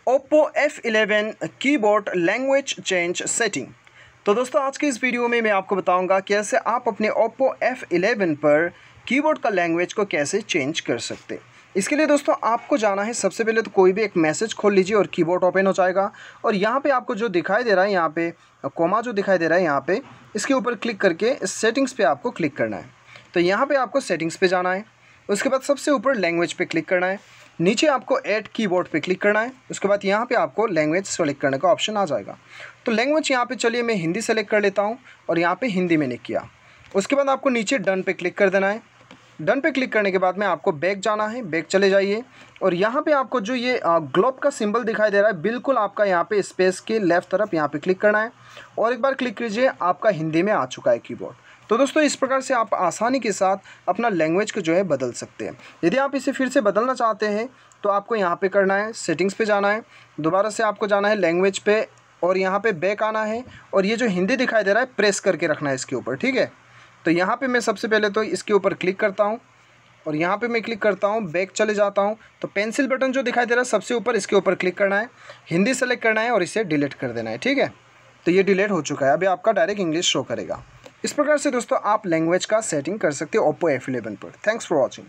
OPPO F11 keyboard language change setting. तो दोस्तों आज की इस वीडियो में मैं आपको बताऊंगा कैसे आप अपने OPPO F11 पर कीबोर्ड का लैंग्वेज को कैसे चेंज कर सकते हैं। इसके लिए दोस्तों आपको जाना है, सबसे पहले तो कोई भी एक मैसेज खोल लीजिए और कीबोर्ड ओपन हो जाएगा। और यहाँ पे आपको जो दिखाई दे रहा है, यहाँ पे कोमा जो दिखाई दे रहा है, यहाँ पे इसके ऊपर क्लिक करके सेटिंग्स पे आपको क्लिक करना है। तो यहाँ पे आपको सेटिंग्स पे जाना है, उसके बाद सबसे ऊपर लैंग्वेज पे क्लिक करना है, नीचे आपको ऐड कीबोर्ड पे क्लिक करना है। उसके बाद यहाँ पे आपको लैंग्वेज सेलेक्ट करने का ऑप्शन आ जाएगा। तो लैंग्वेज यहाँ पे चलिए मैं हिंदी सेलेक्ट कर लेता हूँ और यहाँ पे हिंदी मैंने किया। उसके बाद आपको नीचे डन पे क्लिक कर देना है। डन पे क्लिक करने के बाद में आपको बैक जाना है, बैक चले जाइए और यहाँ पे आपको जो ये ग्लोब का सिंबल दिखाई दे रहा है, बिल्कुल आपका यहाँ पे स्पेस के लेफ्ट तरफ यहाँ पे क्लिक करना है और एक बार क्लिक कीजिए, आपका हिंदी में आ चुका है कीबोर्ड। तो दोस्तों इस प्रकार से आप आसानी के साथ अपना लैंग्वेज को जो है बदल सकते हैं। यदि आप इसे फिर से बदलना चाहते हैं तो आपको यहाँ पे करना है, सेटिंग्स पे जाना है, दोबारा से आपको जाना है लैंग्वेज पे और यहाँ पे बैक आना है और ये जो हिंदी दिखाई दे रहा है प्रेस करके रखना है इसके ऊपर, ठीक है। तो यहाँ पे मैं सबसे पहले तो इसके ऊपर क्लिक करता हूँ और यहाँ पे मैं क्लिक करता हूँ, बैक चले जाता हूँ। तो पेंसिल बटन जो दिखाई दे रहा है सबसे ऊपर, इसके ऊपर क्लिक करना है, हिंदी सेलेक्ट करना है और इसे डिलीट कर देना है, ठीक है। तो ये डिलीट हो चुका है, अभी आपका डायरेक्ट इंग्लिश शो करेगा। इस प्रकार से दोस्तों आप लैंग्वेज का सेटिंग कर सकते हो OPPO F11 पर। Thanks for watching.